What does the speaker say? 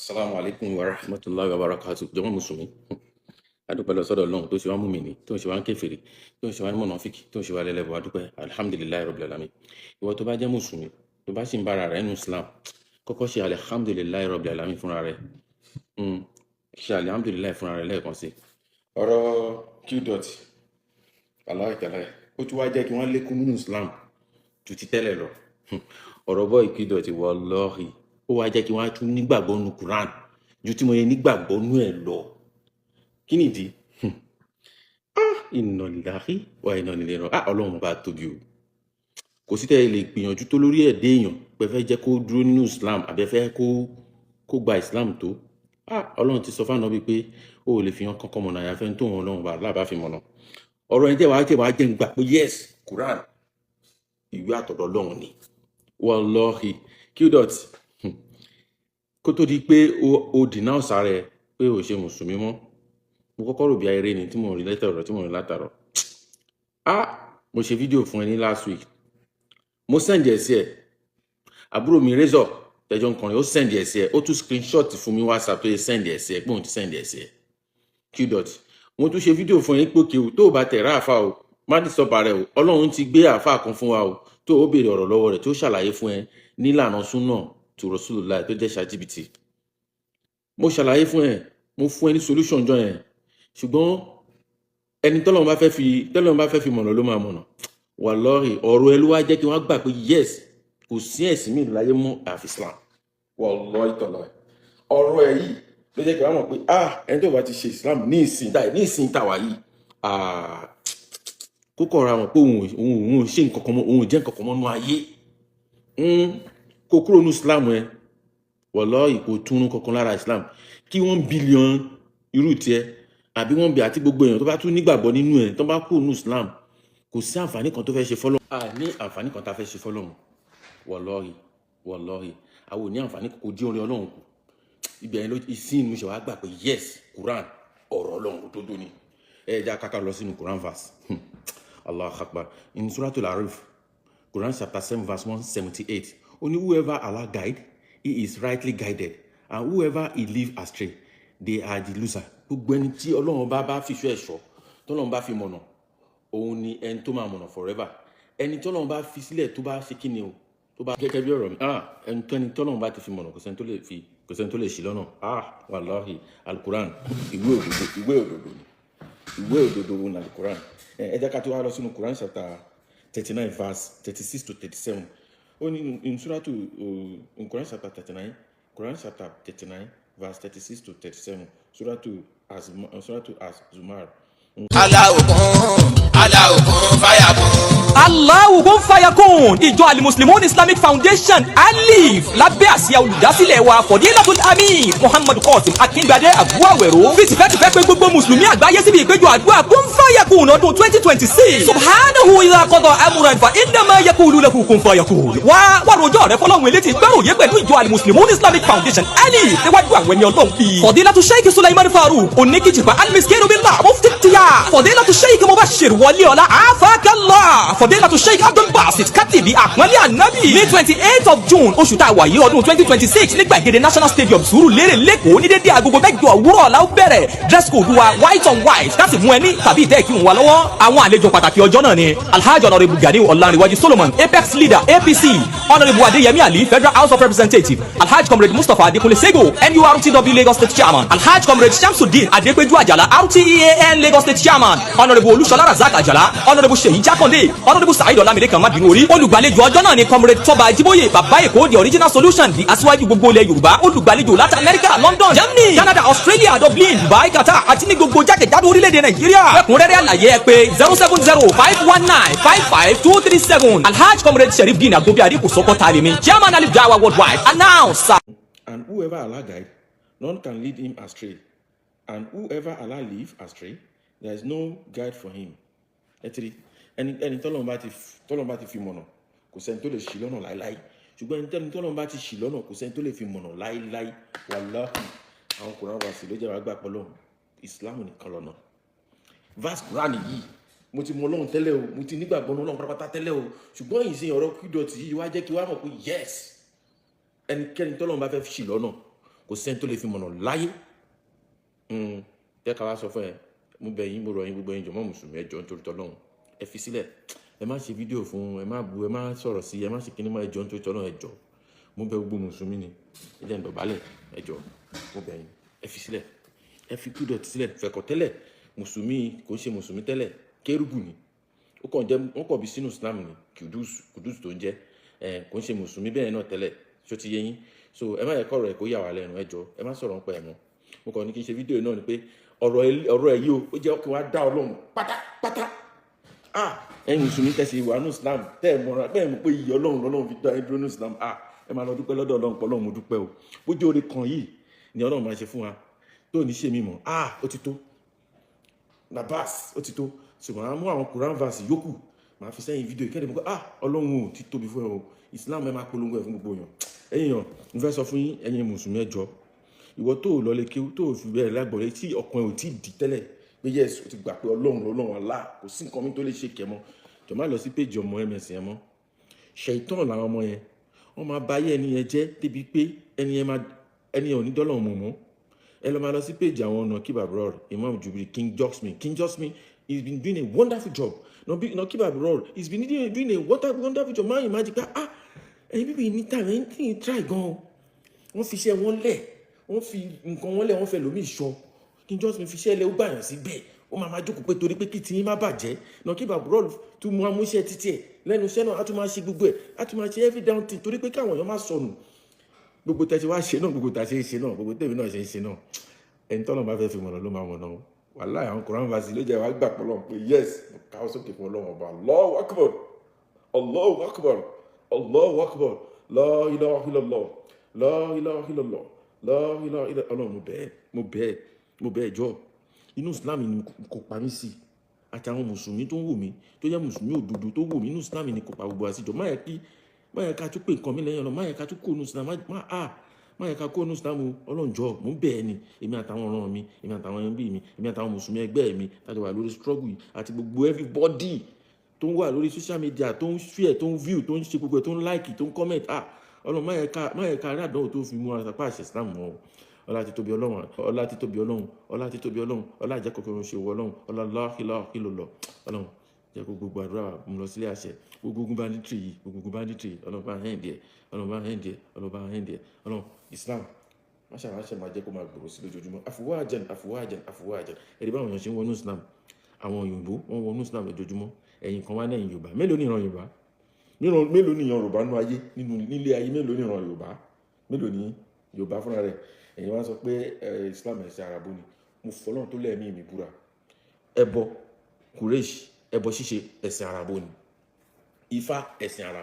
Assalamu alaikum wa rahmatullahi wa barakatuh. Jọmọ́ Mùsùlùmí. Adúpẹ́ lọ sọ́dọ̀ Ọlọ́run tó ṣe wá mùmínì, tó ń ṣe wá ń kèfèrí, tó ń ṣe wá ní mọ̀nàfíkì, tó ń ṣe wá lẹ́lẹ́bọ. Adúpẹ́. Alhamdulillahi rabbil alamin. Ìwọ tó bá jẹ́ Mùsùlùmí, tó bá sì ń bára rẹ̀ nínú Islam, kọ́kọ́ ṣe alhamdulillahi rabbil alamin fúnra rẹ̀. Ṣe alhamdulillahi fúnra rẹ̀ lẹ́ẹ̀kan sí. Ọ̀rọ̀ Q-dot, aláìkàlẹ̀, ó tún wá jẹ́ kí wọ́n lékún nínú Islam ju ti tẹ́lẹ̀ lọ. Ọ̀rọ̀ bọ́ Q-dot wallahi, ó wá jẹ́ kí wọ́n á tún nígbàgbọ́ nínú Quran ju tí mo yẹ nígbàgbọ́ nínú ẹ̀ lọ. Kí nìdí? Inna lillahi wa inna ilaihi raji'un. Ọlọ́run bá tóbi o. Kò sí tẹ́ lè gbìyànjú tó lórí ẹ̀dẹ́ èèyàn pé fẹ́ jẹ́ kó dúró nínú Islam àbẹ́ fẹ́ kó gba Islam tó. Ọlọ́run ti sọ fún Ànábì pé ó lè fi hàn kankan mọ̀nà àyàfẹ́ tó wọn Ọlọ́run bá lábá fi mọ̀nà. Ọ̀rọ̀ ẹni tẹ́ wàá jẹ́ ń gbà pé yes, Quran ìwé àtọ̀dọ̀ Ọlọ́run ni. Wallahi Q-dot kó tó di pé o denounce ara ẹ pé o ṣe mùsùlùmí mọ́, mo kọ́kọ́ rò bí ayẹyẹ ni tí mo rí lẹ́tọ̀rọ̀ tí mo rí látàrọ̀. Mo ṣe fídíò fún ẹ ní last week, mo send ẹ̀ sí ẹ, àbúrò mi Razor tẹjọ ń kọrin, ó send ẹ̀ sí ẹ, ó tún screenshot fún mi WhatsApp tó yẹ send ẹ̀ sí ẹ pé òun ti send ẹ̀ sí ẹ. Q-dot mo tún ṣe fídíò fún ẹ pé òkè o tó o bá tẹ̀rá àfa o má ní sọ́ba rẹ o, Ọlọ́run ti gbé àfa kan fún wa o tó o béèrè ọ̀rọ̀ lọ́wọ́ rẹ̀ tó ṣàlàyé fún ẹ nílànà súnà to Rasulullah tó jẹ́ ChatGPT. Mo ṣàlàyé fún ẹ, mo fún ẹ ní solution jọ yẹn, ṣùgbọ́n ẹni tọ́lọ́run bá fẹ́ fi mọ̀nà ló máa mọ̀nà. Wallahi ọ̀rọ̀ ẹ ló wá jẹ́ kí wọ́n gbà pé yes, kò sí ẹ̀sìn míì láyé mọ́ àfi Islam. Wallahi tọ́lọ́ ọ̀rọ̀ ẹ yìí ló jẹ́ kí wọ́n mọ̀ pé ẹni tó bá ti ṣe Islam ní ìsìn tàwa yìí kókó ra mọ̀ pé òun ṣe nǹkan kan mọ́, òun jẹ́ nǹkan kan mọ́ nú ayé. Kó kúrò ní Islam ẹ, wallahi kò túnú kankan lára Islam. Kí 1 billion irú tiẹ̀ àbí 1 billion àti gbogbo èèyàn tó bá tún nígbàgbọ́ nínú ẹ̀ tó bá kúrò ní Islam, kò sí àǹfààní kan tó fẹ́ ṣe fọ́lọ́run. Ní àǹfààní kan tá fẹ́ ṣe fọ́lọ́run. Wallahi àwọn ò ní àǹfààní kò dín orin Ọlọ́run kù. Ibẹ̀ yẹn ló ìsìn mo ṣe wá gbà pé yes, Quran ọ̀rọ̀ Ọlọ́run òdodo ni. Já káká lọ sínú Quran verse. Allahu Akbar. In Suratul Arif, Quran chapter 7 verse 178. Only whoever Allah guide, he is rightly guided, and whoever he leave astray, they are the loser. Gbogbo ẹni tí Ọlọ́run bá fi ṣọ́ ẹ̀ṣọ́, tọ́lọ́run bá fi mọ̀nà, òun ni ẹni tó máa mọ̀nà forever. Ẹni tọ́lọ́run bá fi sílẹ̀ tó bá ṣe kíni o, tó bá gẹ́gẹ́ bí ọ̀rọ̀ mi. Ẹni tọ́lọ́run bá ti fi mọ̀nà kò sẹ́ni tó lè ṣì lọ́nà. Wallahi Al-Quran ìwé òdodo ni Al-Quran. Ẹ jẹ́ ká tó wá lọ sínú Quran chapter 39 verse 36 to 37. Only in Quran chapter 39, verse 36 to 37. Surah to Az-Zumar. Allahu kun fayakun. Allahu kun fayakun. Ìjọ Al-Muslimun Islamic Foundation Alif lábẹ́ àsíá olùdásílẹ̀ wa Fadilatul Amir Muhammad Qasim Akíngbadé Abu Awero fi tìfẹ́tìfẹ́ pé gbogbo mùsùlùmí àgbáyé síbi ìpéjọ àdúrà kun fayakun ọdún 2026. Subhanahu idha qada amran fa innama yaqulu lahu kun fayakun. Wá rojọ́ rẹ fọlọ́run elétí gbẹ́ròyé pẹ̀lú ìjọ Al-Muslimun Islamic Foundation Alif níwájú àwọn ẹni Ọlọ́run bíi Fadilatu Sheikh Sulaiman Farouk oníkìjìpá Al-Miskinu billah mufti tiyar Fadilatu Sheikh Mubashir Waliola Afakallah Fadilatu Sheikh Abdul Basit Katibi Àpọ́nlé Ànábì ní 28th of June oṣù tá a wà yìí ọdún 2026 ní gbàgede National Stadium Surulere Lẹ́kọ̀ọ́ ní dédé agogo 8 òwúrọ̀ la ó bẹ̀rẹ̀. Dress code wa white on white láti mú ẹni tàbí ìtẹ́ ìkírun wa lọ́wọ́. Àwọn àlejò pàtàkì ọjọ́ náà ni Alhaji Honorable Ganiu Ọláníwájú Solomon Apex Leader APC, Honorable Adeyemi Ali Federal House of Representatives, Alhaji Comrade Mustapha Adekunle Sego NURTW Lagos State Chairman, Alhaji Comrade Shamsuddin Adepeju Ajala RTEAN Lagos State Chairman, Honorable Olúṣọlá Razak Ajala, Honorable Seyi Jakonde, Honorable Saheed Olamide Kamadinu Ori. Olùgbàlejò ọjọ́ náà ni Comrade Toba Ajiboye Bàbá Èkó The Original Solution di aṣíwájú gbogbo ilẹ̀ Yorùbá. Olùgbàlejò láti America, London, Germany, Canada, Australia, Dublin, Dubai, Qatar àti ní gbogbo jákèjádò orílẹ̀-èdè Nàìjíríà. Ẹ̀kúnrẹ́rẹ́ àlàyé ẹ pé 070-519-55237. Alhaji Comrade Sheriff Dina Gobi Adiko Soko Talimi, Chairman Alif Dawa Worldwide. Announce. And whoever Allah guide, none can lead him astray. And whoever Allah leave astray, there is no guide for him. Ẹni tọ́lọ́run bá ti fi mọ̀nà kò sẹ́ni tó lè ṣì lọ́nà láíláí. Ṣùgbọ́n ẹni tọ́lọ́run bá ti ṣì lọ́nà kò sẹ́ni tó lè fi mọ̀nà láíláí. Wallahi àwọn Quran verse ló jẹ́ wá gbà pọ̀lọ́ Islam nìkan lọ́nà. Verse Quran yìí mo ti mọ Ọlọ́run tẹ́lẹ̀ o, mo ti nígbàgbọ́ Ọlọ́run pátápátá tẹ́lẹ̀ o, ṣùgbọ́n ìsìn ọ̀rọ̀ Q-dot yìí wá jẹ́ kí wá mọ̀ pé yes, ẹnikẹ́ni tọ́lọ́run bá fẹ́ ṣì lọ́nà kò sẹ́ni tó lè fi mọ̀nà láyé. Jẹ́ ká wá sọ fún ẹ, mo bẹ̀ yín, mo rọ̀ yín gbogbo ẹ̀yin jọ̀mọ́ mùsùlùmí, ẹ jọ̀ọ́ nítorí t'Ọlọ́run ẹ fi sílẹ̀, ẹ má ṣe fídíò fún, ẹ má bu, ẹ má sọ̀rọ̀ sí, ẹ má ṣe kíní mọ́, ẹ jọ̀ọ́ nítorí t'Ọlọ́run, ẹ jọ̀ọ́, mo bẹ̀ gbogbo mùsùlùmí ni, ẹ jẹ́ n dọ̀bálẹ̀, ẹ jọ̀ọ́, mo bẹ̀ yín, ẹ fi sílẹ̀, ẹ fi kúdọ̀tì sílẹ̀. Fẹ̀kọ̀ tẹ́lẹ̀ mùsùlùmí kò ń ṣe mùsùlùmí tẹ́lẹ̀, kérúbù ni, ó kàn jẹ́, wọ́n kàn bí sínú Islam ni, kùdùs tó ń jẹ́, kò ń ṣe mùsùlùmí bẹ́ẹ̀ náà tẹ́lẹ̀, ṣó ti yé yín. So ẹ má yẹ kọ́rọ̀ ẹ̀ kó yà wá lẹ́nu, ẹ jọ̀ọ́, ẹ má sọ̀rọ̀ nípa ẹ̀ mọ́. Mo kàn ní kí n ṣe fídíò náà ni pé ọ̀rọ̀ ẹ̀ yìí ó jẹ́ kí wọ́n á dá Ọlọ́run pátápátá. Ẹ̀yin mùsùlùmí tẹ̀sí wà ní Islam tẹ́ ẹ̀ mọ̀ra, bẹ́ẹ̀ mọ̀ pé iyì Ọlọ́run fi dá ẹ dúró ní Islam. Ẹ máa lọ dúpẹ́ lọ́dọ̀ Ọlọ́run pọ̀, Ọlọ́run mo dúpẹ́ o. Bójú oore kan yìí ni Ọlọ́run máa ṣe fún wa tó ní ṣe mí mọ̀. Ó ti tó. Nabas, ó ti tó. Ṣùgbọ́n a mú àwọn Quran verse yòókù, màá fi sẹ́yìn fídíò ìkẹ́lẹ̀ mọ́ pé Ọlọ́run ò ti tóbi fún ẹ o. Islam ẹ máa polongo ẹ̀ fún gbogbo èèyàn. Ẹ̀yin èèyàn, mo fẹ́ sọ fún yín, ẹ̀yin mùsùlùmí ẹ jọ̀ọ́, ìwọ tó lọ lè kéwú, tó fi bẹ́ẹ̀ lágbọ̀ọ́yé tí ọkàn ẹ̀ ò tí di tẹ́lẹ̀ pé yes o ti gbà pé Ọlọ́run Allah, kò sí nǹkan mi tó lè ṣe kẹ́ mọ́, jọ̀ọ́ má lọ sí péjì ọmọ ms yẹn mọ́. Ṣẹ̀tán làwọn ọmọ yẹn, wọ́n máa bá ayé ẹni yẹn jẹ́ débi pé ẹni yẹn ò ní dọ́lọ̀ mọ̀ mọ́. Ẹ lọ máa lọ sí péjì àwọn Nakeeb Abror, Imam Jubril, King Josmi, he's been doing a wonderful job. Nakeeb Abror, he's been doing a wonderful job. Máa imagine pé ẹ̀yin bíbí ní time, ẹ̀yin tí ì try gan-an, wọ́n fi iṣẹ́ wọn lẹ̀, wọ́n fi nǹkan wọn lẹ̀, wọ́n fẹ́ lómi ìṣọ́. King Josmi fi iṣẹ́ lẹ̀, ó gbàyàn síbẹ̀, ó máa jókòó pé torí pé kí tiyín má bàjẹ́. Nakeeb Abror tún mú amúṣẹ́ títí ẹ̀ lẹ́nu iṣẹ́ náà, á tún máa ṣe gbogbo ẹ̀, á tún máa ṣe every down thing torí pé káwọn èèyàn má sọnù. Gbogbo tẹ́ ti wá ṣe náà, gbogbo tà ṣe ń ṣe náà, gbogbo tèmi náà ṣe ń ṣe náà, ẹni tọ́nà bá fẹ́ fi mọ̀nà ló máa mọ̀nà o. Wàláhì àwọn Quran verse ló jẹ́ wá gbà pọ̀ lọ́wọ́ pé yes, káwọ́ sókè fún Ọlọ́run ọba. Allahu Akbar, Allahu Akbar, Allahu Akbar, la ilaha illallah, la ilaha illallah, la ilaha illallah. Ọlọ́run mo bẹ́ẹ̀ jọ, inú Islam ni kò pa mí sí, àti àwọn mùsùlùmí tó ń wò mí, tó jẹ́ mùsùlùmí òdodo tó wò mí, inú Islam ni kò pa gbogbo àṣìjọ. Má yẹ ká tún pé nǹkan mi lẹ́yìn ọ̀nà, má yẹ ká tún kó inú Islam, má yẹ ká kó inú Islam o. Ọlọ́run jọ̀ọ́, mo bẹ́ẹ̀ ni, èmi àtàwọn ọ̀ràn mi, èmi àtàwọn ẹbí mi, èmi àtàwọn mùsùlùmí ẹgbẹ́ mi láti wà lórí struggle yìí, àti gbogbo everybody tó ń wà lórí social media, tó ń share, tó ń view, tó ń ṣe gbogbo ẹ̀, tó ń like, tó ń comment. Ọlọ́run má yẹ ká rí àdánwò tó fi mú ara sapá àṣẹ Islam mọ́ o. Ọlá ti tóbi Ọlọ́run, ọlá ti tóbi Ọlọ́run, ọlá ti tóbi Ọlọ́run, ọlá ìjẹ́ kòkòrò ṣe wọ Ọlọ́run, ọlá la ilaha illallah. Ọlọ́run jẹ́ kó gbogbo àdúrà mú lọ sílé àṣẹ. Gbogbo ogun banditry yìí, Ọlọ́run bá hẹ́ǹdì ẹ̀, Ọlọ́run bá hẹ́ǹdì ẹ̀, Ọlọ́run bá hẹ́ǹdì ẹ̀. Ọlọ́run Islam máṣe máa jẹ́ kó máa gbòòrò sí lójoojúmọ́. Àfùwájàn. Ẹ̀rí báwọn èèyàn ṣe ń wọnú Islam, àwọn òyìnbó wọ́n wọnú Islam lójoojúmọ́. Ẹ̀yin kan wá lẹ́yìn Yorùbá, mélòó ni ìran Yorùbá? Mélòó ni ìran Yorùbá nínú ayé, nílé ayé, mélòó ni ìran Yorùbá? Mélòó ni Yorùbá fúnra rẹ̀? Ẹ̀yin wá sọ pé Islam ẹ̀sìn Àràbò ni. Mo fọlọ́run tó lẹ́ẹ̀mí mi búra, ẹbọ Kùrẹ́ṣì, ẹbọ ṣíṣe ẹ̀sìn Àràbò ni, Ifá ẹ̀sìn Àràbò.